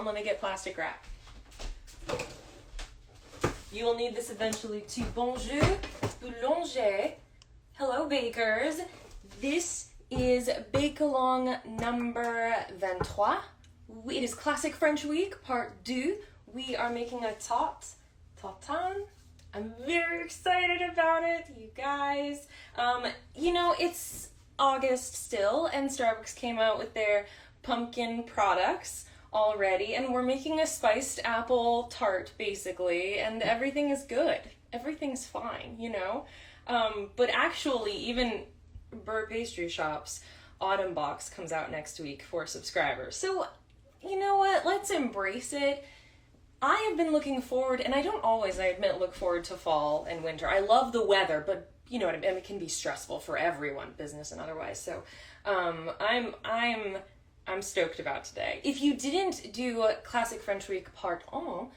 on, let me get plastic wrap. You will need this eventually too. Bonjour, boulanger. Hello, bakers. This is Bake-Along number 23. It is Classic French Week, Part Deux. We are making a Tarte, Tartin. I'm very excited about it, you guys. You know, it's August still, and Starbucks came out with their pumpkin products already, and we're making a spiced apple tart, basically, and everything is good. Everything's fine, you know? But actually, even Beurre pastry shops, Autumn Box comes out next week for subscribers. So, you know what? Let's embrace it. I have been looking forward, and I don't always, I admit, look forward to fall and winter. I love the weather, but you know what I mean? It can be stressful for everyone, business and otherwise. So, I'm stoked about today. If you didn't do Classic French Week Part 1,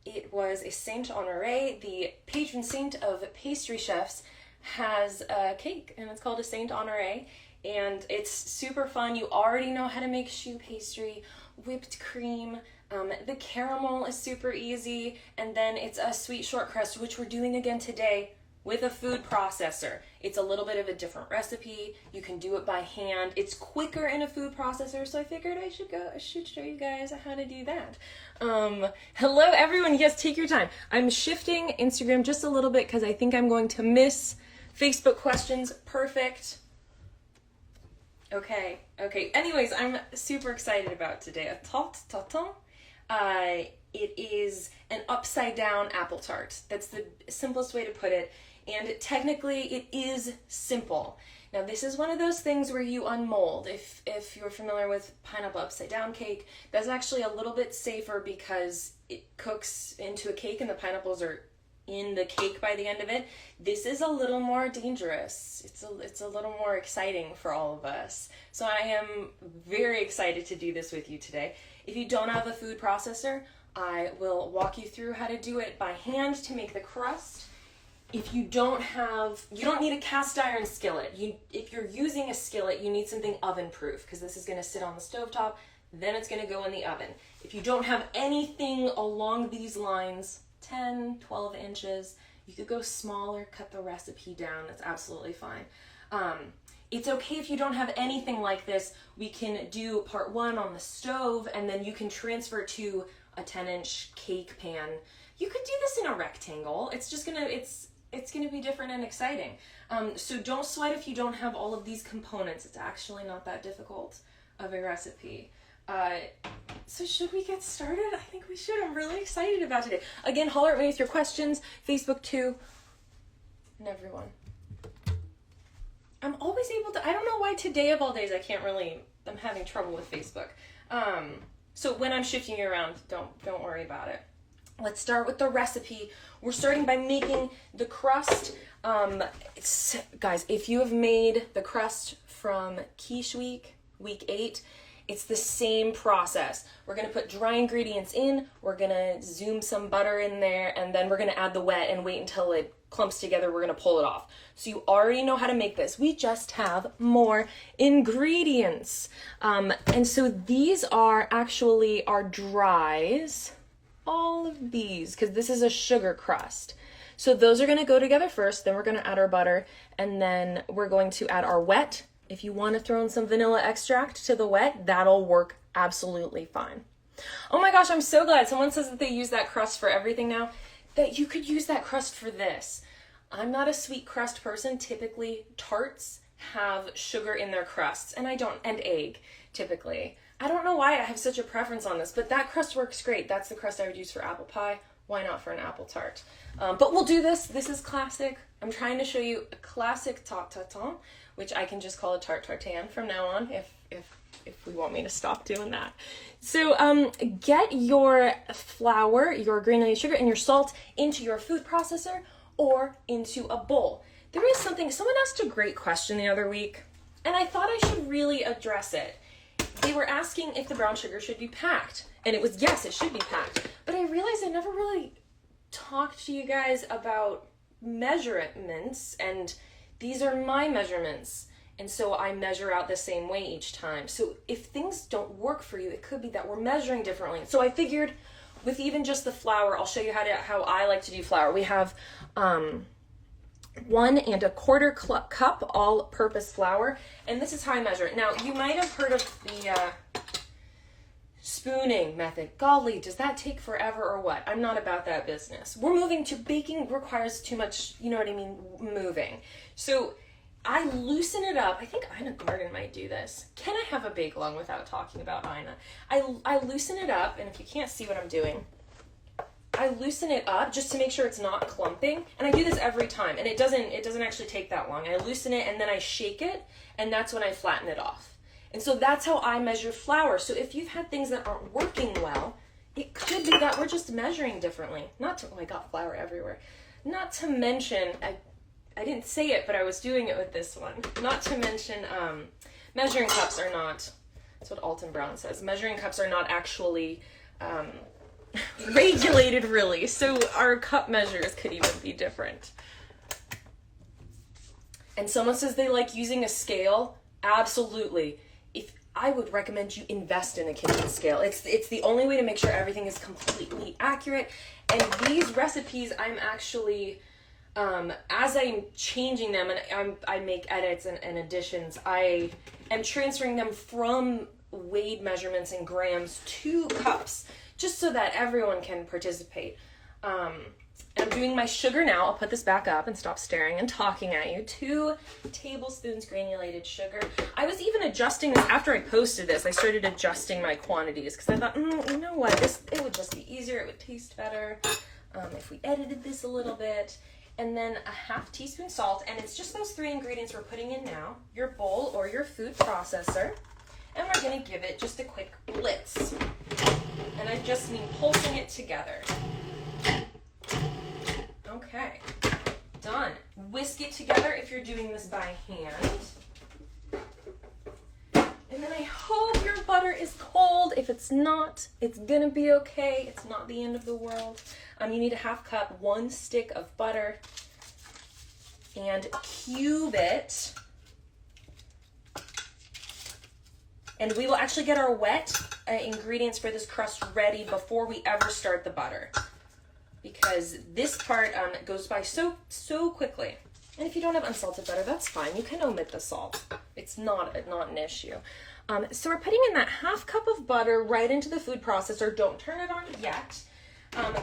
it was a Saint Honoré, the patron saint of pastry chefs, has a cake, and it's called a Saint Honoré, and it's super fun. You already know how to make choux pastry, whipped cream. The caramel is super easy, and then it's a sweet short crust, which we're doing again today with a food processor. It's a little bit of a different recipe. You can do it by hand. It's quicker in a food processor, so I figured I should show you guys how to do that. Hello everyone, yes, take your time. I'm shifting Instagram just a little bit because I think I'm going to miss Facebook questions. Perfect. Okay. Anyways, I'm super excited about today. A tarte tatin. It is an upside down apple tart. That's the simplest way to put it. And technically it is simple. Now this is one of those things where you unmold. If you're familiar with pineapple upside down cake, that's actually a little bit safer because it cooks into a cake and the pineapples are in the cake by the end of it. This is a little more dangerous. It's a little more exciting for all of us. So I am very excited to do this with you today. If you don't have a food processor, I will walk you through how to do it by hand to make the crust. If you don't need a cast iron skillet. If you're using a skillet, you need something oven proof because this is going to sit on the stovetop, then it's going to go in the oven. If you don't have anything along these lines, 10, 12 inches, you could go smaller, cut the recipe down, that's absolutely fine. It's okay if you don't have anything like this. We can do part 1 on the stove, and then you can transfer to a 10-inch cake pan. You could do this in a rectangle. It's just gonna, it's gonna be different and exciting. So don't sweat if you don't have all of these components. It's actually not that difficult of a recipe. So should we get started? I think we should. I'm really excited about today. Again, holler at me with your questions, Facebook too, and everyone. I'm always able to, I don't know why today of all days I'm having trouble with Facebook. So when I'm shifting you around, don't worry about it. Let's start with the recipe. We're starting by making the crust. Guys, if you have made the crust from quiche week 8, it's the same process. We're gonna put dry ingredients in, we're gonna zoom some butter in there, and then we're gonna add the wet and wait until it clumps together. We're gonna pull it off. So you already know how to make this. We just have more ingredients. And so these are actually our dries, all of these, because this is a sugar crust. So those are gonna go together first, then we're gonna add our butter, and then we're going to add our wet. If you want to throw in some vanilla extract to the wet, that'll work absolutely fine. Oh my gosh, I'm so glad. Someone says that they use that crust for everything now, that you could use that crust for this. I'm not a sweet crust person. Typically, tarts have sugar in their crusts, and I don't, and egg, typically. I don't know why I have such a preference on this, but that crust works great. That's the crust I would use for apple pie. Why not for an apple tart? But we'll do this. This is classic. I'm trying to show you a classic tarte tatin, which I can just call a tarte tartan from now on if we want me to stop doing that. So get your flour, your granulated sugar, and your salt into your food processor or into a bowl. There is something, someone asked a great question the other week, and I thought I should really address it. They were asking if the brown sugar should be packed, and it was yes, it should be packed. But I realized I never really talked to you guys about measurements, and these are my measurements. And so I measure out the same way each time. So if things don't work for you, it could be that we're measuring differently. So I figured with even just the flour, I'll show you how I like to do flour. We have 1 1/4 cup all-purpose flour, and this is how I measure it. Now, you might have heard of the spooning method. Golly, does that take forever or what? I'm not about that business. We're moving to baking requires too much, you know what I mean, moving. So I loosen it up. I think Ina Garden might do this. Can I have a bake along without talking about Ina? I loosen it up, and if you can't see what I'm doing, I loosen it up just to make sure it's not clumping. And I do this every time, and it doesn't actually take that long. I loosen it, and then I shake it, and that's when I flatten it off. And so that's how I measure flour. So if you've had things that aren't working well, it could be that we're just measuring differently. Oh, I got flour everywhere. Not to mention, I didn't say it, but I was doing it with this one. Not to mention, measuring cups are not, that's what Alton Brown says, measuring cups are not actually regulated really. So our cup measures could even be different. And someone says they like using a scale. Absolutely. I would recommend you invest in a kitchen scale. It's the only way to make sure everything is completely accurate. And these recipes, I'm actually, as I'm changing them and I make edits and additions, I am transferring them from weighed measurements in grams to cups, just so that everyone can participate. I'm doing my sugar now. I'll put this back up and stop staring and talking at you. 2 tablespoons granulated sugar. I was even adjusting this after I posted this. I started adjusting my quantities because I thought, you know what, it would just be easier. It would taste better if we edited this a little bit. And then a 1/2 teaspoon salt, and it's just those 3 ingredients we're putting in now. Your bowl or your food processor. And we're gonna give it just a quick blitz. And I just mean pulsing it together. Okay, done. Whisk it together if you're doing this by hand. And then I hope your butter is cold. If it's not, it's gonna be okay. It's not the end of the world. You need a 1/2 cup, 1 stick of butter, and cube it. And we will actually get our wet ingredients for this crust ready before we ever start the butter, because this part goes by so quickly. And if you don't have unsalted butter, that's fine. You can omit the salt. It's not an issue. So we're putting in that 1/2 cup of butter right into the food processor. Don't turn it on yet.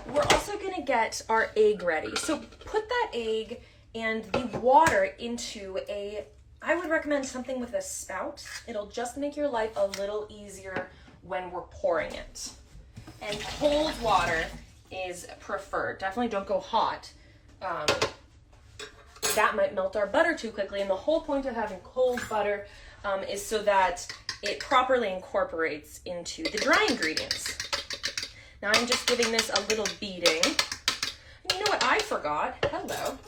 We're also going to get our egg ready. So put that egg and the water into I would recommend something with a spout. It'll just make your life a little easier when we're pouring it. And cold water is preferred. Definitely don't go hot. That might melt our butter too quickly, and the whole point of having cold butter is so that it properly incorporates into the dry ingredients. Now I'm just giving this a little beating. And you know what I forgot? Hello.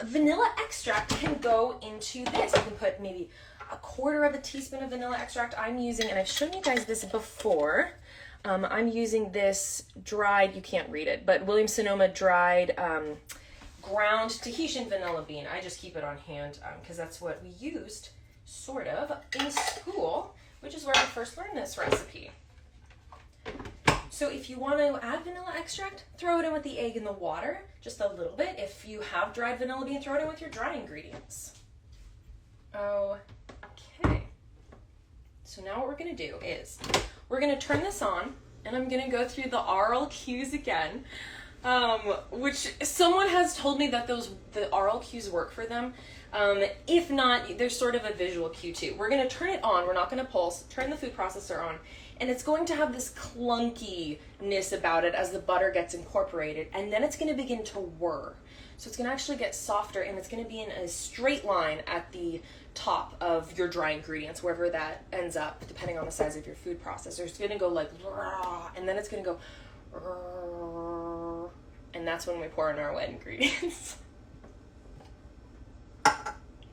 Vanilla extract can go into this. You can put maybe 1/4 teaspoon of vanilla extract. I'm using, and I've shown you guys this before, I'm using this dried, you can't read it, but Williams-Sonoma dried ground Tahitian vanilla bean. I just keep it on hand because that's what we used, sort of, in school, which is where I first learned this recipe. So if you want to add vanilla extract, throw it in with the egg and the water, just a little bit. If you have dried vanilla bean, throw it in with your dry ingredients. Okay. So now what we're going to do is we're going to turn this on, and I'm going to go through the oral cues again, which someone has told me that the oral cues work for them. If not, there's sort of a visual cue too. We're going to turn it on. We're not going to pulse. Turn the food processor on. And it's going to have this clunkiness about it as the butter gets incorporated. And then it's going to begin to whir. So it's going to actually get softer, and it's going to be in a straight line at the top of your dry ingredients, wherever that ends up, depending on the size of your food processor. It's going to go like, and then it's going to go, and that's when we pour in our wet ingredients.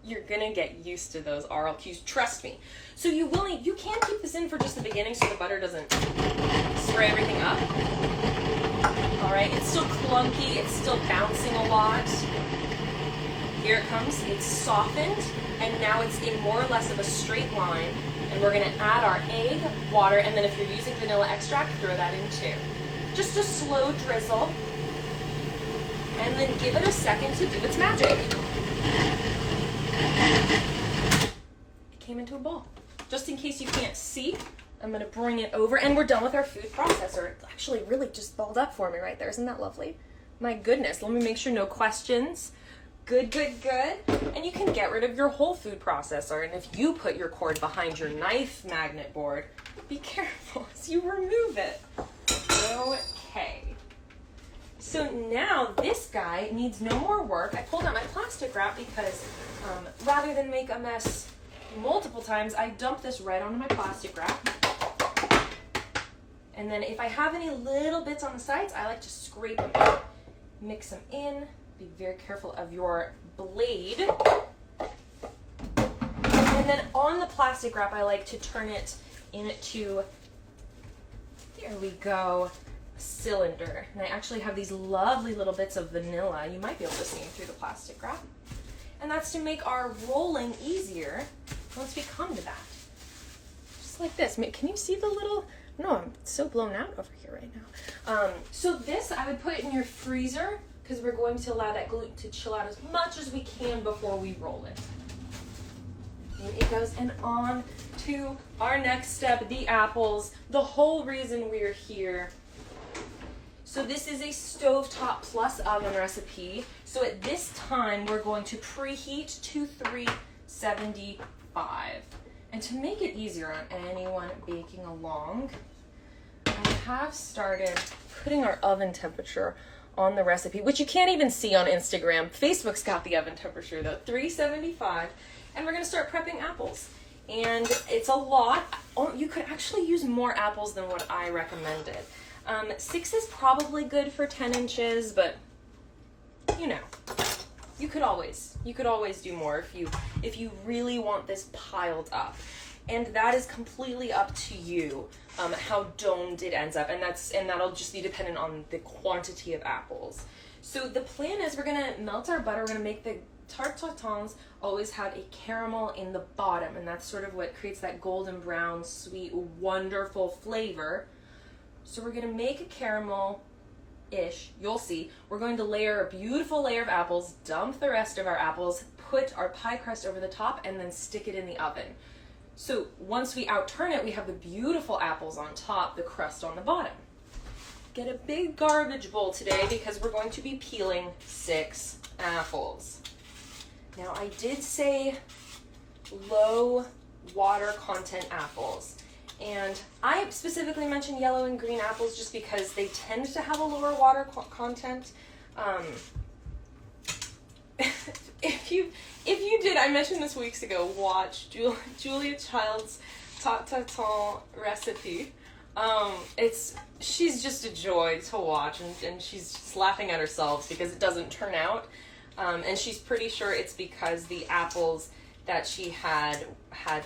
You're gonna get used to those oral cues, trust me. So you can keep this in for just the beginning so the butter doesn't spray everything up. All right, it's still clunky, it's still bouncing a lot. Here it comes, it's softened, and now it's in more or less of a straight line. And we're gonna add our egg, water, and then if you're using vanilla extract, throw that in too. Just a slow drizzle, and then give it a second to do its magic. It came into a ball. Just in case you can't see, I'm gonna bring it over, and we're done with our food processor. It actually really just balled up for me right there. Isn't that lovely? My goodness, let me make sure no questions. Good, good, good. And you can get rid of your whole food processor, and if you put your cord behind your knife magnet board, be careful as you remove it. Okay. So now this guy needs no more work. I pulled out my plastic wrap because rather than make a mess multiple times, I dump this right onto my plastic wrap. And then if I have any little bits on the sides, I like to scrape them out, mix them in. Be very careful of your blade. And then on the plastic wrap, I like to turn it into, there we go, a cylinder. And I actually have these lovely little bits of vanilla. You might be able to see them through the plastic wrap. And that's to make our rolling easier once we come to that. Just like this. Can you see the little, no, I'm so blown out over here right now. So this I would put in your freezer, because we're going to allow that gluten to chill out as much as we can before we roll it. And it goes, and on to our next step, the apples, the whole reason we're here. So this is a stovetop plus oven recipe. So at this time, we're going to preheat to 375. And to make it easier on anyone baking along, I have started putting our oven temperature on the recipe, which you can't even see on Instagram. Facebook's got the oven temperature though, 375. And we're gonna start prepping apples. And it's a lot. Oh, you could actually use more apples than what I recommended. 6 is probably good for 10 inches, but you know, you could always do more if you really want this piled up. And that is completely up to you, how domed it ends up, and that'll just be dependent on the quantity of apples. So the plan is we're gonna melt our butter. We're gonna make the tarte tartins always have a caramel in the bottom, and that's sort of what creates that golden brown, sweet, wonderful flavor. So we're gonna make a caramel-ish. You'll see. We're going to layer a beautiful layer of apples, dump the rest of our apples, put our pie crust over the top, and then stick it in the oven. So once we outturn it, we have the beautiful apples on top, the crust on the bottom. Get a big garbage bowl today because we're going to be peeling 6 apples. Now I did say low water content apples. And I specifically mentioned yellow and green apples just because they tend to have a lower water content. If you did, I mentioned this weeks ago, watch Julia Child's Tarte Tartin recipe. She's just a joy to watch, and she's just laughing at herself because it doesn't turn out. And she's pretty sure it's because the apples that she had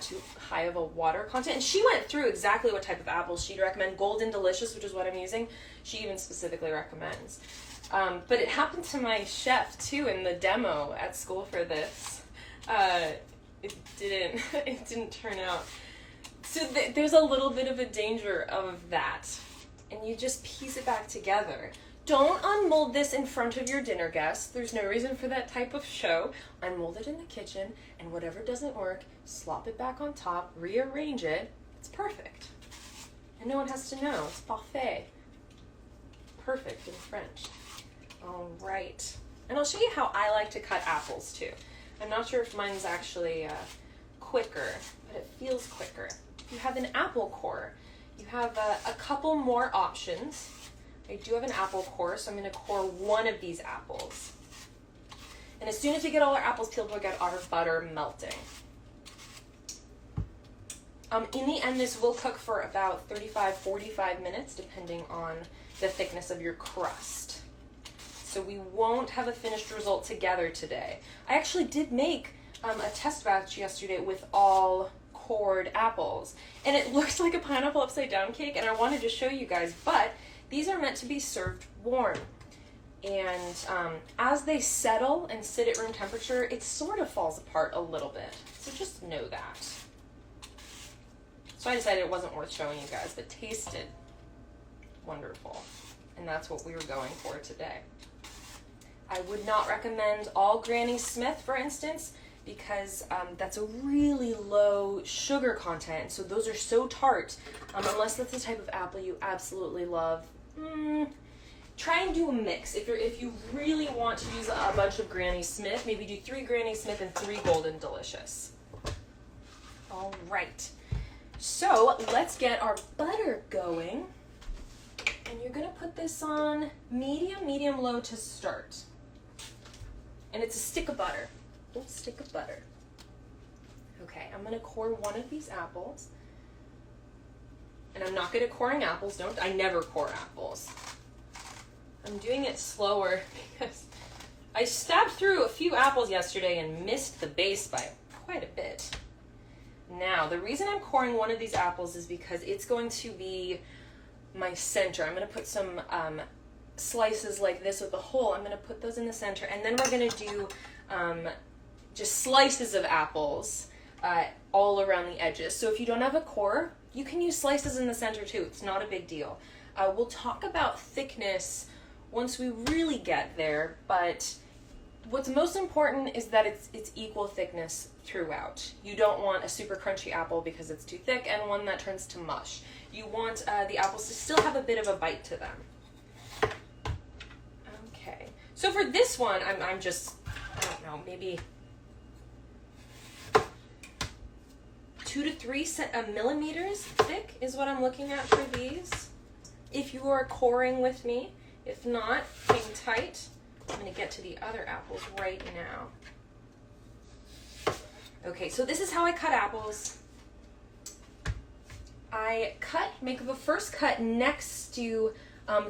too high of a water content. And she went through exactly what type of apples she'd recommend. Golden Delicious, which is what I'm using, she even specifically recommends. But it happened to my chef too in the demo at school for this. It didn't turn out. So there's a little bit of a danger of that. And you just piece it back together. Don't unmold this in front of your dinner guests. There's no reason for that type of show. Unmold it in the kitchen, and whatever doesn't work, slop it back on top, rearrange it. It's perfect. And no one has to know. It's parfait. Perfect in French. All right. And I'll show you how I like to cut apples too. I'm not sure if mine's actually quicker, but it feels quicker. You have an apple core. You have a couple more options. I do have an apple core, so I'm going to core one of these apples. And as soon as we get all our apples peeled, we'll get our butter melting. In the end, this will cook for about 35-45 minutes, depending on the thickness of your crust. So we won't have a finished result together today. I actually did make a test batch yesterday with all cored apples, and it looks like a pineapple upside down cake, and I wanted to show you guys, but these are meant to be served warm. And as they settle and sit at room temperature, it sort of falls apart a little bit. So just know that. So I decided it wasn't worth showing you guys, but tasted wonderful. And that's what we were going for today. I would not recommend all Granny Smith, for instance, because that's a really low sugar content. So those are so tart, unless that's the type of apple you absolutely love. Try and do a mix. If you really want to use a bunch of Granny Smith, maybe do 3 Granny Smith and 3 Golden Delicious. All right. So let's get our butter going. And you're gonna put this on medium low to start. And it's a stick of butter. A little stick of butter. Okay, I'm gonna core one of these apples. And I'm not good at coring apples. I never core apples. I'm doing it slower because I stabbed through a few apples yesterday and missed the base by quite a bit. Now, the reason I'm coring one of these apples is because it's going to be my center. I'm going to put some slices like this with a hole. I'm going to put those in the center, and then we're going to do just slices of apples all around the edges. So if you don't have a core, you can use slices in the center too. It's not a big deal. We'll talk about thickness once we really get there, but what's most important is that it's equal thickness throughout. You don't want a super crunchy apple because it's too thick and one that turns to mush. You want the apples to still have a bit of a bite to them. Okay, so for this one, I'm just, I don't know, maybe 2 to 3 millimeters thick is what I'm looking at for these. If you are coring with me, if not, hang tight. I'm going to get to the other apples right now. Okay, so this is how I cut apples. I make the first cut next to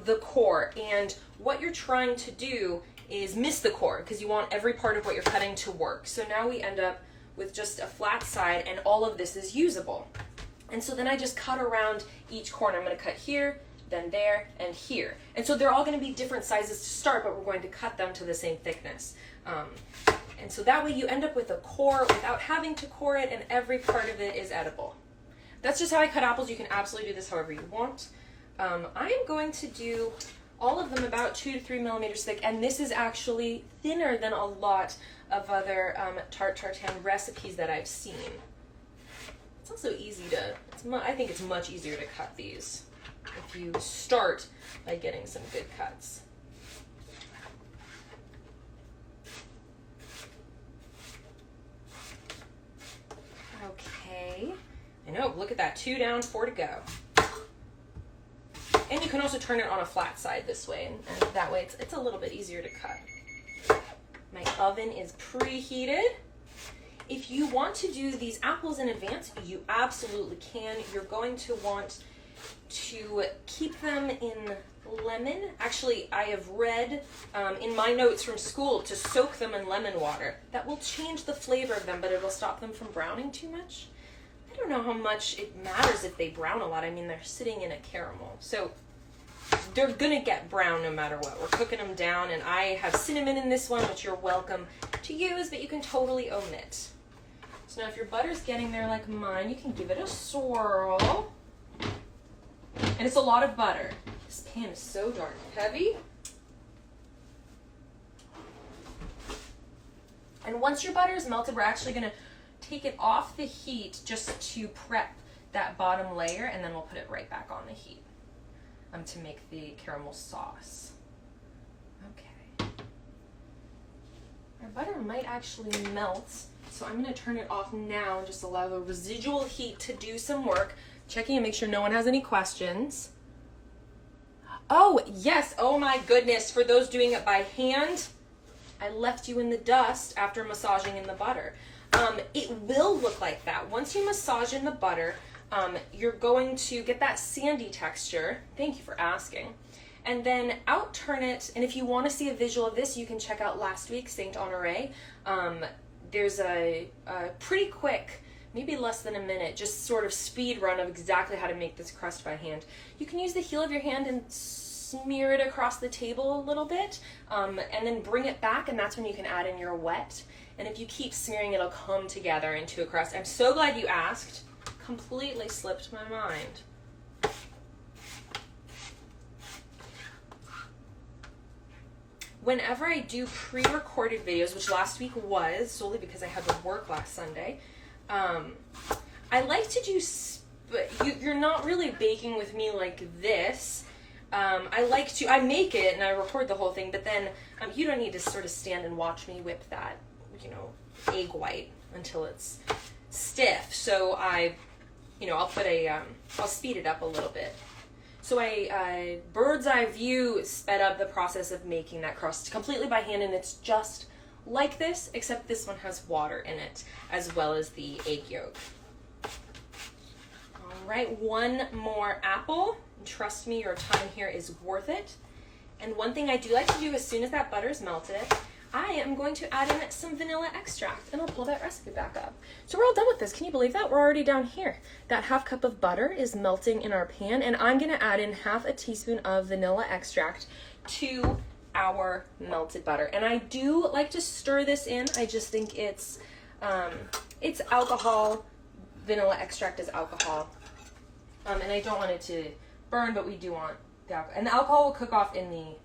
the core, and what you're trying to do is miss the core because you want every part of what you're cutting to work. So now we end up with just a flat side, and all of this is usable. And so then I just cut around each corner. I'm going to cut here, then there, and here. And so they're all going to be different sizes to start, but we're going to cut them to the same thickness. And so that way you end up with a core without having to core it, and every part of it is edible. That's just how I cut apples. You can absolutely do this however you want. I am going to do all of them about 2 to 3 millimeters thick, and this is actually thinner than a lot of other tart tartin recipes that I've seen. It's also easy to, I think it's much easier to cut these if you start by getting some good cuts. Okay, I know, look at that, 2 down, 4 to go. And you can also turn it on a flat side this way, and that way it's a little bit easier to cut. My oven is preheated. If you want to do these apples in advance, you absolutely can. You're going to want to keep them in lemon. Actually, I have read in my notes from school to soak them in lemon water. That will change the flavor of them, but it'll stop them from browning too much. I don't know how much it matters if they brown a lot. I mean, they're sitting in a caramel. So they're gonna get brown no matter what. We're cooking them down, and I have cinnamon in this one, which you're welcome to use, but you can totally omit. So now if your butter's getting there like mine, you can give it a swirl. And it's a lot of butter. This pan is so darn heavy. And once your butter is melted, we're actually gonna take it off the heat just to prep that bottom layer, and then we'll put it right back on the heat to make the caramel sauce. Okay. Our butter might actually melt, so I'm going to turn it off now and just allow the residual heat to do some work. Checking and make sure no one has any questions. Oh, yes. Oh my goodness. For those doing it by hand, I left you in the dust after massaging in the butter. It will look like that. Once you massage in the butter, you're going to get that sandy texture. Thank you for asking. And then out-turn it, and if you want to see a visual of this, you can check out last week's Saint Honoré. There's a pretty quick, maybe less than a minute, just sort of speed run of exactly how to make this crust by hand. You can use the heel of your hand and smear it across the table a little bit, and then bring it back, and that's when you can add in your wet. And if you keep smearing, it'll come together into a crust. I'm so glad you asked. Completely slipped my mind. Whenever I do pre-recorded videos, which last week was solely because I had to work last Sunday, I like to do, you're not really baking with me like this. I make it and I record the whole thing, but then you don't need to sort of stand and watch me whip that, egg white until it's stiff. So I'll put I'll speed it up a little bit. So I bird's eye view sped up the process of making that crust completely by hand, and it's just like this, except this one has water in it, as well as the egg yolk. All right, one more apple. Trust me, your time here is worth it. And one thing I do like to do as soon as that butter is melted, I am going to add in some vanilla extract, and I'll pull that recipe back up. So we're all done with this. Can you believe that? We're already down here. That half cup of butter is melting in our pan, and I'm gonna add in half a teaspoon of vanilla extract to our melted butter. And I do like to stir this in. I just think it's alcohol. Vanilla extract is alcohol. And I don't want it to burn, but we do want the alcohol. And the alcohol will cook off in the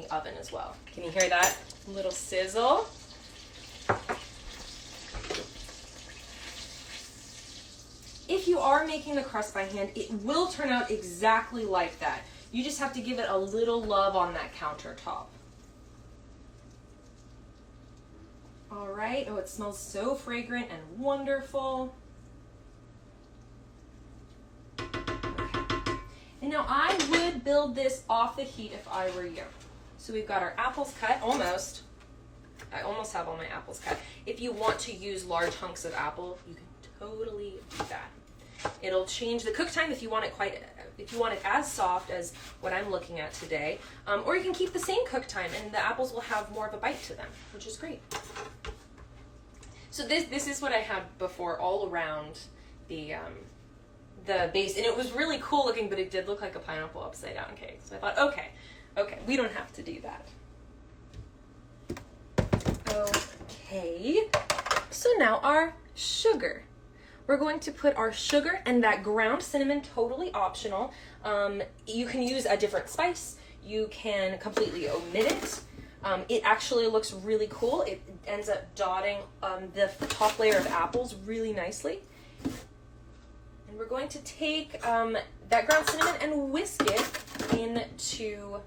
oven as well. Can you hear that little sizzle? If you are making the crust by hand, it will turn out exactly like that. You just have to give it a little love on that countertop. All right. Oh, it smells so fragrant and wonderful. Okay. And now I would build this off the heat if I were you. So we've got our apples cut, almost. I almost have all my apples cut. If you want to use large hunks of apple, you can totally do that. It'll change the cook time if you want it as soft as what I'm looking at today. Or you can keep the same cook time and the apples will have more of a bite to them, which is great. So this is what I had before all around the base, and it was really cool looking, but it did look like a pineapple upside down cake. So I thought, okay, we don't have to do that. Okay, so now our sugar. We're going to put our sugar and that ground cinnamon, totally optional. You can use a different spice. You can completely omit it. It actually looks really cool. It ends up dotting the top layer of apples really nicely. And we're going to take that ground cinnamon and whisk it into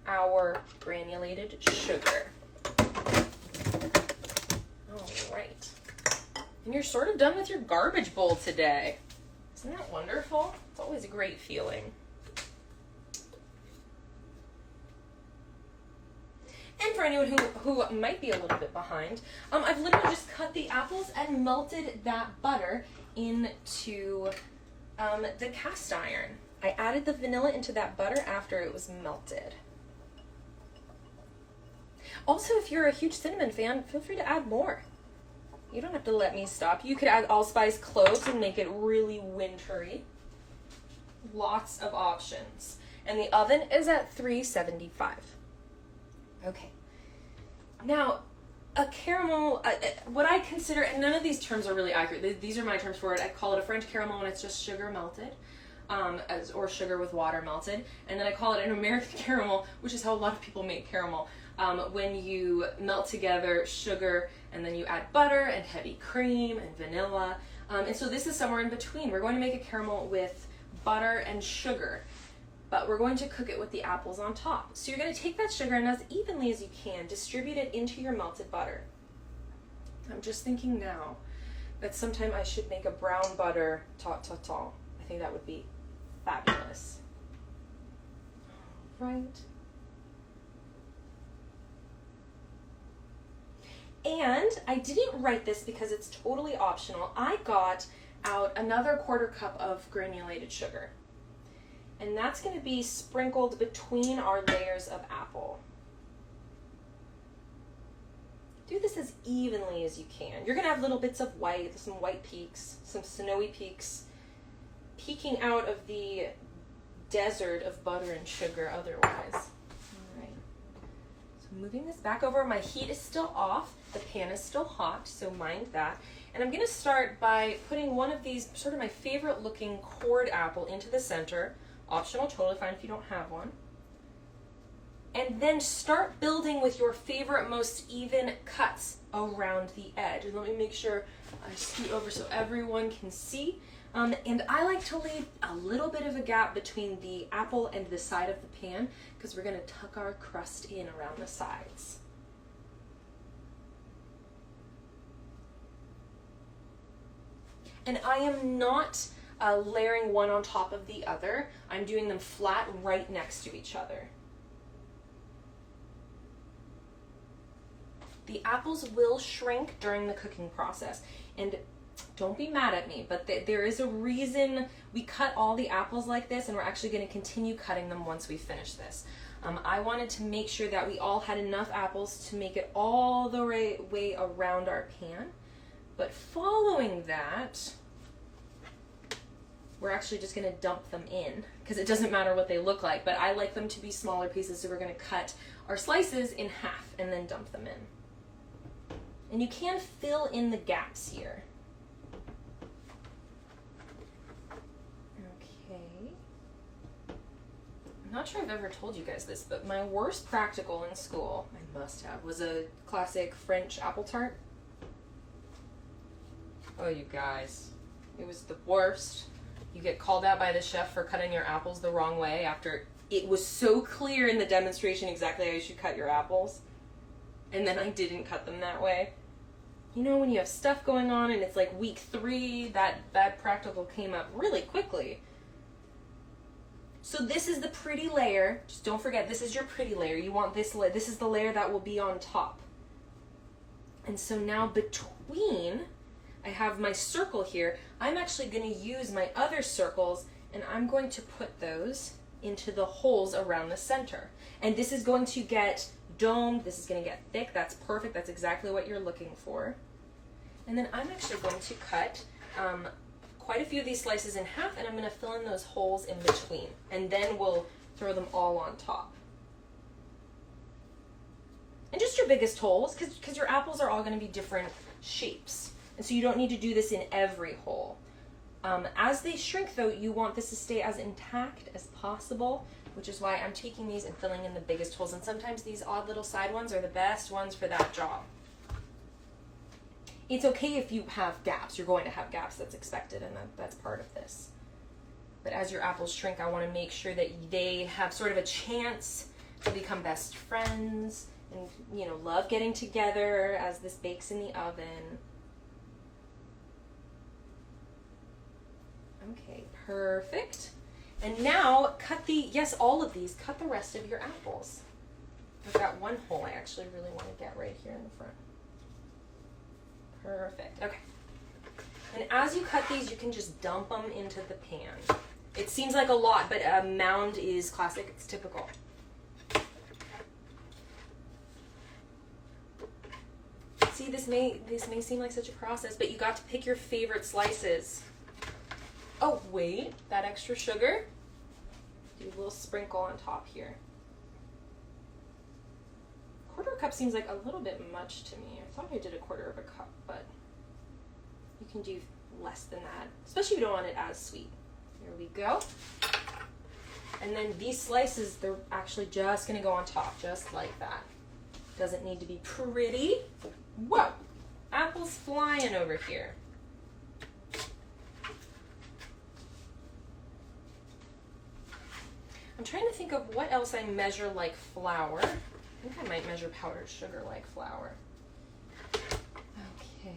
our granulated sugar. All right. And you're sort of done with your garbage bowl today. Isn't that wonderful? It's always a great feeling. And for anyone who might be a little bit behind, I've literally just cut the apples and melted that butter into the cast iron. I added the vanilla into that butter after it was melted. Also, if you're a huge cinnamon fan, feel free to add more. You don't have to let me stop. You could add allspice cloves and make it really wintry. Lots of options. And the oven is at 375. Okay. Now, a caramel, what I consider, and none of these terms are really accurate. These are my terms for it. I call it a French caramel when it's just sugar melted, or sugar with water melted. And then I call it an American caramel, which is how a lot of people make caramel, when you melt together sugar and then you add butter and heavy cream and vanilla. And so this is somewhere in between. We're going to make a caramel with butter and sugar, but we're going to cook it with the apples on top. So you're going to take that sugar and as evenly as you can, distribute it into your melted butter. I'm just thinking now that sometime I should make a brown butter tatin. I think that would be fabulous. Right. And I didn't write this because it's totally optional. I got out another 1/4 cup of granulated sugar. And that's going to be sprinkled between our layers of apple. Do this as evenly as you can. You're going to have little bits of white, some white peaks, some snowy peaks, peeking out of the desert of butter and sugar otherwise. All right. So moving this back over, my heat is still off. The pan is still hot, so mind that. And I'm going to start by putting one of these, sort of my favorite looking cored apple, into the center. Optional, totally fine if you don't have one. And then start building with your favorite, most even cuts around the edge. And let me make sure I scoot over so everyone can see. And I like to leave a little bit of a gap between the apple and the side of the pan, because we're going to tuck our crust in around the sides. And I am not layering one on top of the other. I'm doing them flat right next to each other. The apples will shrink during the cooking process. And don't be mad at me, but there is a reason we cut all the apples like this, and we're actually going to continue cutting them once we finish this. I wanted to make sure that we all had enough apples to make it all the way around our pan. But following that, we're actually just going to dump them in, because it doesn't matter what they look like, but I like them to be smaller pieces, so we're going to cut our slices in half and then dump them in. And you can fill in the gaps here. Okay. I'm not sure I've ever told you guys this, but my worst practical in school, I must have, was a classic French apple tart. Oh, you guys, it was the worst. You get called out by the chef for cutting your apples the wrong way after it was so clear in the demonstration exactly how you should cut your apples. And then I didn't cut them that way. You know, when you have stuff going on and it's like week 3, that bad practical came up really quickly. So this is the pretty layer. Just don't forget, this is your pretty layer. You want this is the layer that will be on top. And so now between, I have my circle here. I'm actually going to use my other circles, and I'm going to put those into the holes around the center. And this is going to get domed. This is going to get thick. That's perfect. That's exactly what you're looking for. And then I'm actually going to cut quite a few of these slices in half, and I'm going to fill in those holes in between. And then we'll throw them all on top. And just your biggest holes, because your apples are all going to be different shapes. And so you don't need to do this in every hole. As they shrink, though, you want this to stay as intact as possible, which is why I'm taking these and filling in the biggest holes. And sometimes these odd little side ones are the best ones for that job. It's okay if you have gaps. You're going to have gaps. That's expected, and that's part of this. But as your apples shrink, I want to make sure that they have sort of a chance to become best friends and, you know, love getting together as this bakes in the oven. Okay, perfect. And now cut all of these, cut the rest of your apples. I've got one hole I actually really want to get right here in the front. Perfect, okay. And as you cut these, you can just dump them into the pan. It seems like a lot, but a mound is classic, it's typical. See, this may seem like such a process, but you got to pick your favorite slices. Oh, wait, that extra sugar, do a little sprinkle on top here. Quarter cup seems like a little bit much to me. I thought I did a quarter of a cup, but you can do less than that, especially if you don't want it as sweet. Here we go. And then these slices, they're actually just gonna go on top, just like that. Doesn't need to be pretty. Whoa, apples flying over here. I'm trying to think of what else I measure like flour. I think I might measure powdered sugar like flour. Okay.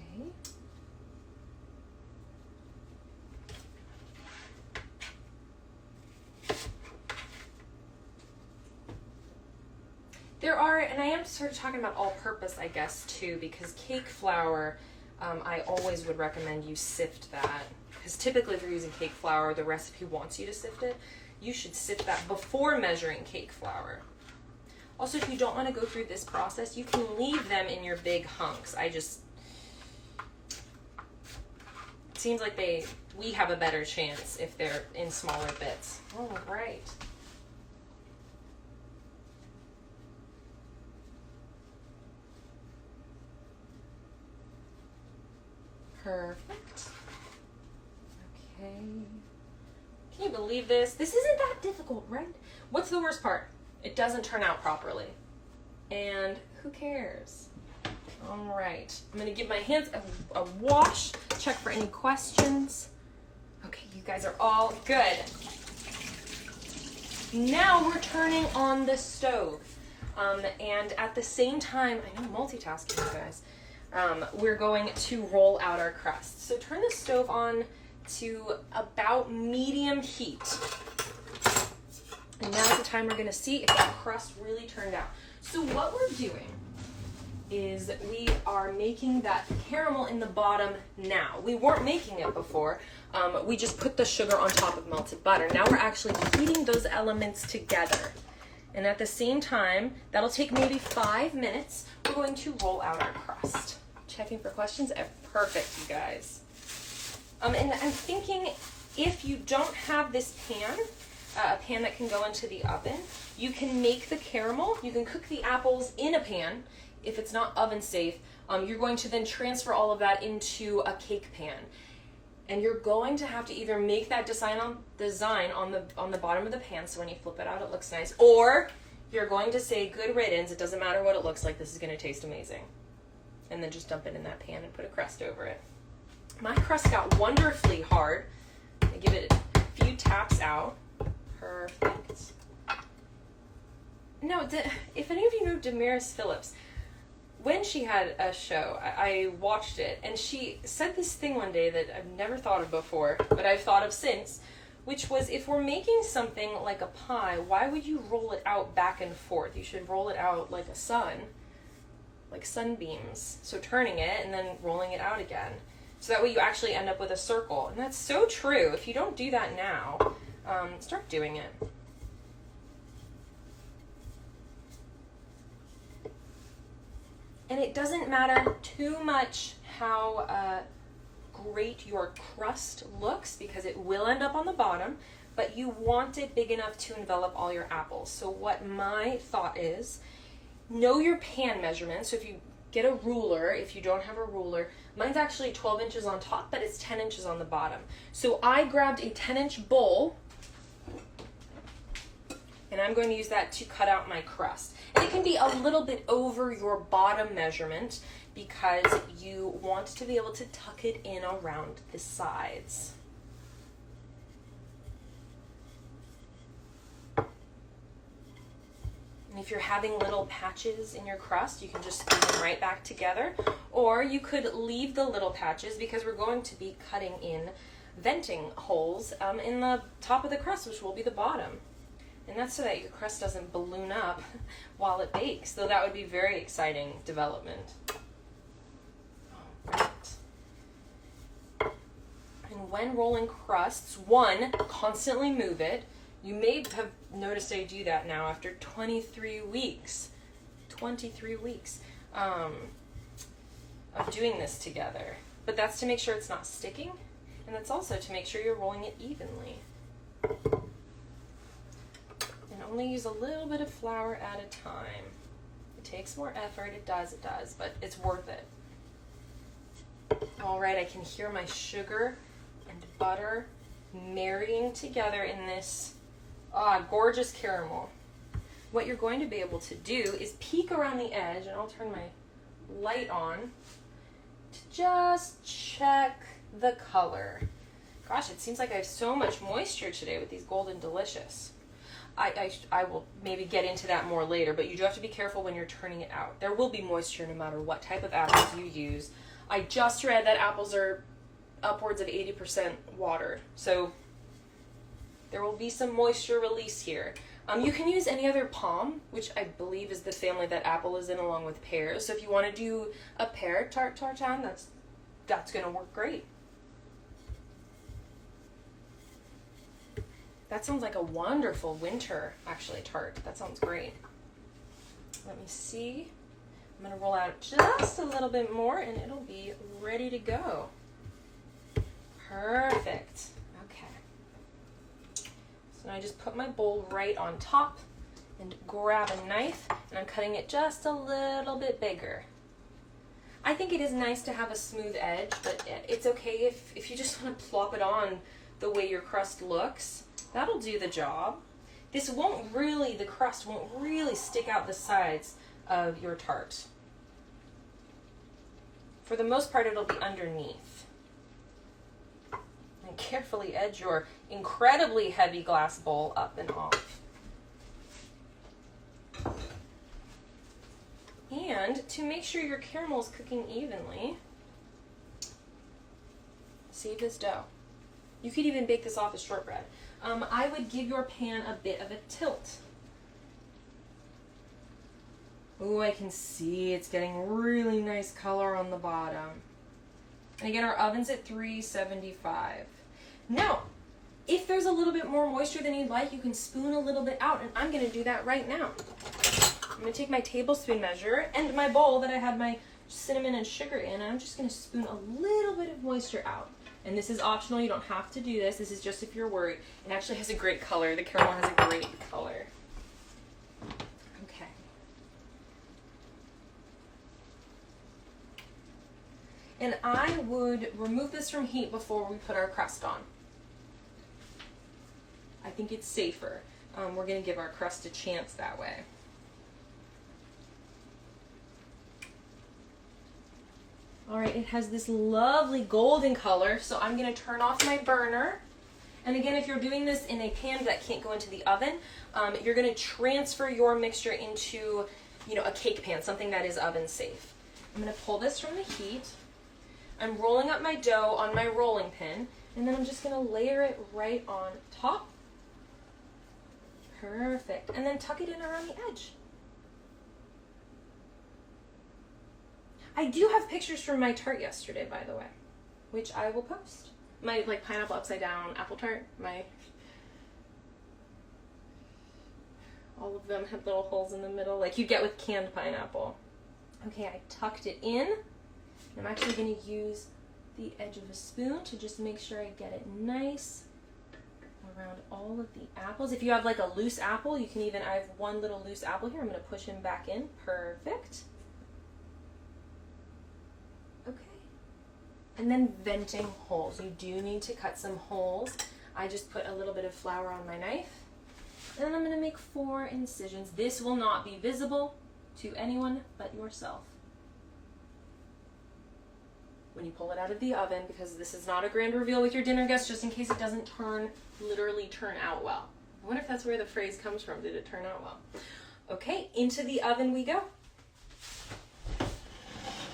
There are, and I am sort of talking about all-purpose, I guess, too, because cake flour, I always would recommend you sift that. Because typically if you're using cake flour, the recipe wants you to sift it. You should sift that before measuring cake flour. Also, if you don't want to go through this process, you can leave them in your big hunks. It seems like they we have a better chance if they're in smaller bits. All right. Perfect. Okay. Can you believe this? This isn't that difficult, right? What's the worst part? It doesn't turn out properly. And who cares? All right. I'm going to give my hands a wash, check for any questions. Okay, you guys are all good. Now we're turning on the stove. And at the same time, I know multitasking, you guys. We're going to roll out our crust. So turn the stove on to about medium heat. And now's the time we're going to see if that crust really turned out. So what we're doing is we are making that caramel in the bottom now. We weren't making it before. We just put the sugar on top of melted butter. Now we're actually heating those elements together. And at the same time, that'll take maybe 5 minutes. We're going to roll out our crust. Checking for questions. Perfect, you guys. And I'm thinking if you don't have this pan, a pan that can go into the oven, you can make the caramel. You can cook the apples in a pan if it's not oven safe. You're going to then transfer all of that into a cake pan. And you're going to have to either make that design on the bottom of the pan so when you flip it out it looks nice, or you're going to say good riddance, it doesn't matter what it looks like, this is going to taste amazing. And then just dump it in that pan and put a crust over it. My crust got wonderfully hard. I give it a few taps out. Perfect. No, if any of you know Damaris Phillips, when she had a show, I watched it, and she said this thing one day that I've never thought of before, but I've thought of since, which was if we're making something like a pie, why would you roll it out back and forth? You should roll it out like a sun, like sunbeams. So turning it and then rolling it out again. So that way you actually end up with a circle. And that's so true. If you don't do that now, start doing it. And it doesn't matter too much how great your crust looks because it will end up on the bottom, but you want it big enough to envelop all your apples. So what my thought is, know your pan measurement. So if you get a ruler, if you don't have a ruler, mine's actually 12 inches on top, but it's 10 inches on the bottom. So I grabbed a 10-inch bowl, and I'm going to use that to cut out my crust. And it can be a little bit over your bottom measurement because you want to be able to tuck it in around the sides. And if you're having little patches in your crust, you can just glue them right back together. Or you could leave the little patches because we're going to be cutting in venting holes in the top of the crust, which will be the bottom. And that's so that your crust doesn't balloon up while it bakes, though that would be very exciting development. All right. And when rolling crusts, one, constantly move it. You may have noticed I do that now after 23 weeks. 23 weeks of doing this together. But that's to make sure it's not sticking, and that's also to make sure you're rolling it evenly. Only use a little bit of flour at a time. It takes more effort, it does, but it's worth it. All right, I can hear my sugar and butter marrying together in this gorgeous caramel. What you're going to be able to do is peek around the edge, and I'll turn my light on to just check the color. Gosh, it seems like I have so much moisture today with these Golden Delicious. I will maybe get into that more later, but you do have to be careful when you're turning it out. There will be moisture no matter what type of apples you use. I just read that apples are upwards of 80% water, so there will be some moisture release here. You can use any other palm, which I believe is the family that apple is in along with pears. So if you want to do a pear tart tartin, that's going to work great. That sounds like a wonderful winter, actually, tart. That sounds great. Let me see. I'm going to roll out just a little bit more, and it'll be ready to go. Perfect. Perfect. Okay. So now I just put my bowl right on top and grab a knife, and I'm cutting it just a little bit bigger. I think it is nice to have a smooth edge, but it's okay if you just want to plop it on the way your crust looks. That'll do the job. This won't really, the crust won't really stick out the sides of your tart. For the most part, it'll be underneath. And carefully edge your incredibly heavy glass bowl up and off. And to make sure your caramel is cooking evenly, save this dough. You could even bake this off as shortbread. I would give your pan a bit of a tilt. Oh, I can see it's getting really nice color on the bottom. And again, our oven's at 375. Now, if there's a little bit more moisture than you'd like, you can spoon a little bit out, and I'm gonna do that right now. I'm gonna take my tablespoon measure and my bowl that I had my cinnamon and sugar in, and I'm just gonna spoon a little bit of moisture out. And this is optional, you don't have to do this. This is just if you're worried. It actually has a great color. The caramel has a great color. Okay. And I would remove this from heat before we put our crust on. I think it's safer. We're gonna give our crust a chance that way. All right, it has this lovely golden color, so I'm gonna turn off my burner. And again, if you're doing this in a pan that can't go into the oven, you're gonna transfer your mixture into, a cake pan, something that is oven safe. I'm gonna pull this from the heat. I'm rolling up my dough on my rolling pin, and then I'm just gonna layer it right on top. Perfect, and then tuck it in around the edge. I do have pictures from my tart yesterday, by the way, which I will post. My pineapple upside down apple tart, all of them had little holes in the middle, like you get with canned pineapple. Okay, I tucked it in. I'm actually going to use the edge of a spoon to just make sure I get it nice around all of the apples. If you have a loose apple, you can even, I have one little loose apple here. I'm going to push him back in. Perfect. Okay. And then venting holes. You do need to cut some holes. I just put a little bit of flour on my knife. And then I'm going to make 4 incisions. This will not be visible to anyone but yourself when you pull it out of the oven, because this is not a grand reveal with your dinner guests, just in case it doesn't literally turn out well. I wonder if that's where the phrase comes from. Did it turn out well? Okay, into the oven we go.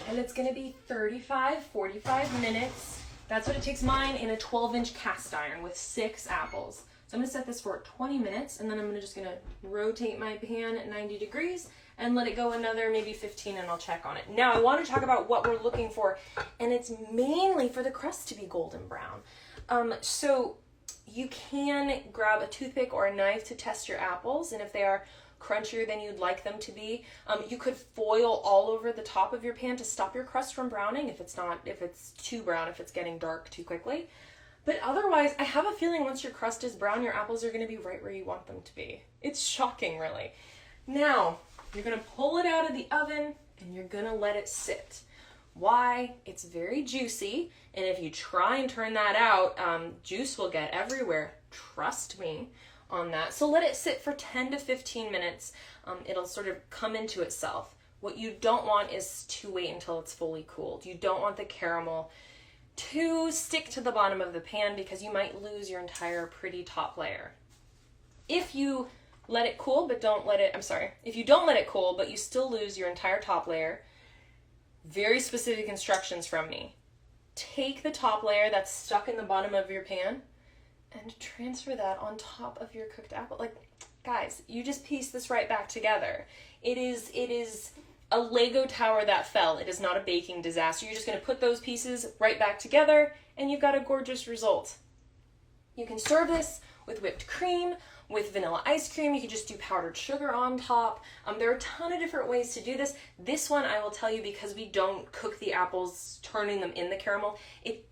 And it's gonna be 45 minutes. That's what it takes mine in a 12-inch cast iron with 6 apples. So I'm gonna set this for 20 minutes, and then I'm just gonna rotate my pan at 90 degrees and let it go another maybe 15, and I'll check on it. Now I want to talk about what we're looking for, and it's mainly for the crust to be golden brown. So you can grab a toothpick or a knife to test your apples, and if they are crunchier than you'd like them to be, you could foil all over the top of your pan to stop your crust from browning if it's too brown, if it's getting dark too quickly. But otherwise, I have a feeling once your crust is brown, your apples are going to be right where you want them to be. It's shocking, really. Now, you're going to pull it out of the oven and you're going to let it sit. Why? It's very juicy, and if you try and turn that out, juice will get everywhere. Trust me on that. So let it sit for 10 to 15 minutes. It'll sort of come into itself. What you don't want is to wait until it's fully cooled. You don't want the caramel to stick to the bottom of the pan, because you might lose your entire pretty top layer. If you let it cool, but don't let it, if you don't let it cool, but you still lose your entire top layer, very specific instructions from me. Take the top layer that's stuck in the bottom of your pan and transfer that on top of your cooked apple. Guys, you just piece this right back together. It is a Lego tower that fell. It is not a baking disaster. You're just going to put those pieces right back together, and you've got a gorgeous result. You can serve this with whipped cream, with vanilla ice cream. You can just do powdered sugar on top. There are a ton of different ways to do this. This one, I will tell you, because we don't cook the apples, turning them in the caramel,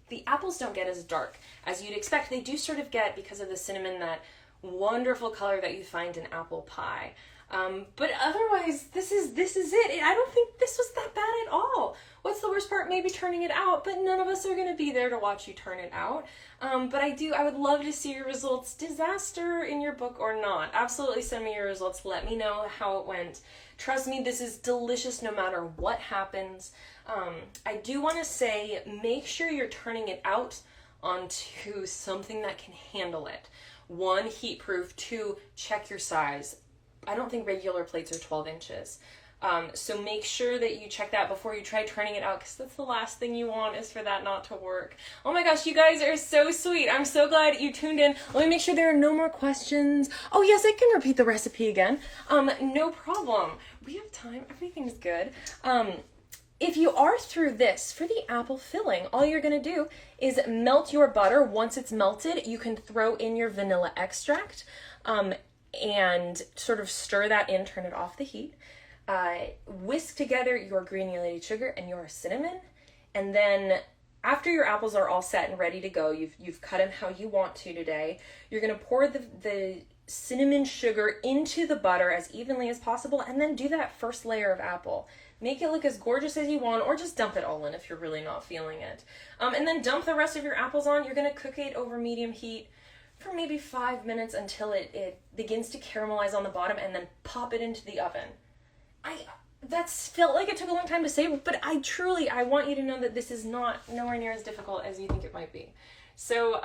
the apples don't get as dark as you'd expect. They do sort of get, because of the cinnamon, that wonderful color that you find in apple pie. But otherwise, this is it. I don't think this was that bad at all. What's the worst part? Maybe turning it out, but none of us are going to be there to watch you turn it out. But I would love to see your results. Disaster in your book or not. Absolutely send me your results. Let me know how it went. Trust me, this is delicious no matter what happens. I do want to say, make sure you're turning it out onto something that can handle it. 1, heat proof. 2, check your size. I don't think regular plates are 12 inches. So make sure that you check that before you try turning it out, because that's the last thing you want, is for that not to work. Oh my gosh, you guys are so sweet. I'm so glad you tuned in. Let me make sure there are no more questions. Oh yes, I can repeat the recipe again. No problem. We have time. Everything's good. If you are through this, for the apple filling, all you're going to do is melt your butter. Once it's melted, you can throw in your vanilla extract and sort of stir that in, turn it off the heat. Whisk together your granulated sugar and your cinnamon, and then after your apples are all set and ready to go, you've cut them how you want to today, you're going to pour the cinnamon sugar into the butter as evenly as possible, and then do that first layer of apple. Make it look as gorgeous as you want, or just dump it all in if you're really not feeling it. And then dump the rest of your apples on. You're going to cook it over medium heat for maybe 5 minutes until it begins to caramelize on the bottom, and then pop it into the oven. That's felt like it took a long time to say, but I want you to know that this is nowhere near as difficult as you think it might be. So,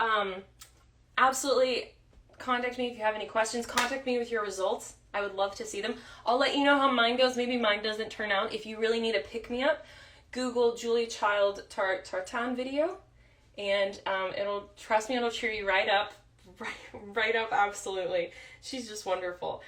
absolutely contact me if you have any questions. Contact me with your results. I would love to see them. I'll let you know how mine goes. Maybe mine doesn't turn out. If you really need a pick-me-up, Google Julia Child Tartin video, and it'll cheer you right up. Right up, absolutely. She's just wonderful.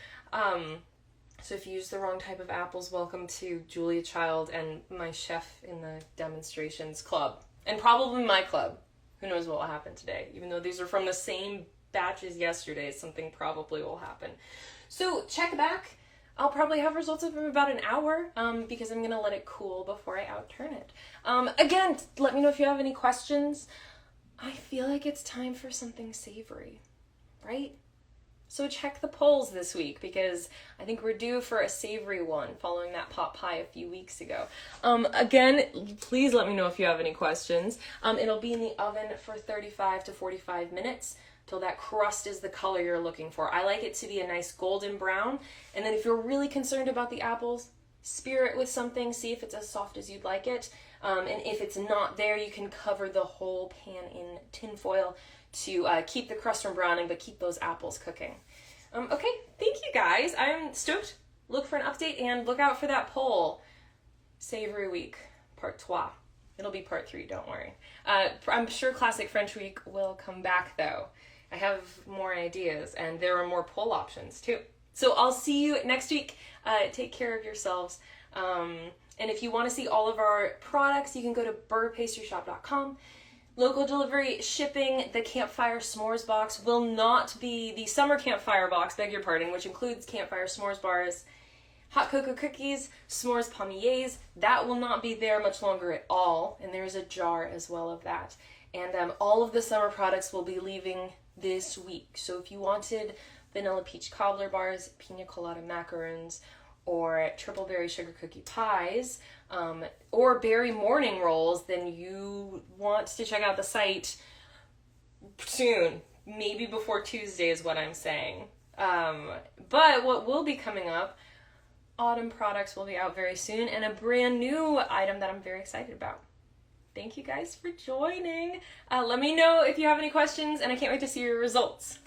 So if you use the wrong type of apples, welcome to Julia Child and my chef in the demonstrations club. And probably my club. Who knows what will happen today. Even though these are from the same batch as yesterday, something probably will happen. So check back. I'll probably have results of about an hour because I'm going to let it cool before I outturn it. Again, let me know if you have any questions. I feel like it's time for something savory, right? So check the polls this week, because I think we're due for a savory one following that pot pie a few weeks ago. Again, please let me know if you have any questions. It'll be in the oven for 35 to 45 minutes till that crust is the color you're looking for. I like it to be a nice golden brown. And then if you're really concerned about the apples, spear it with something, see if it's as soft as you'd like it. And if it's not there, you can cover the whole pan in tin foil to keep the crust from browning, but keep those apples cooking. Okay, thank you guys. I'm stoked. Look for an update and look out for that poll. Savory Week, Part 2. It'll be Part 3, don't worry. I'm sure Classic French Week will come back, though. I have more ideas, and there are more poll options, too. So I'll see you next week. Take care of yourselves. And if you want to see all of our products, you can go to beurrepastryshop.com. Local delivery shipping. The campfire s'mores box will not be the summer campfire box, beg your pardon, which includes campfire s'mores bars, hot cocoa cookies, s'mores pommiers. That will not be there much longer at all. And there's a jar as well of that. And all of the summer products will be leaving this week. So if you wanted vanilla peach cobbler bars, pina colada macaroons, or triple berry sugar cookie pies, or berry morning rolls, then you want to check out the site soon. Maybe before Tuesday is what I'm saying. But what will be coming up, autumn products will be out very soon, and a brand new item that I'm very excited about. Thank you guys for joining. Let me know if you have any questions, and I can't wait to see your results.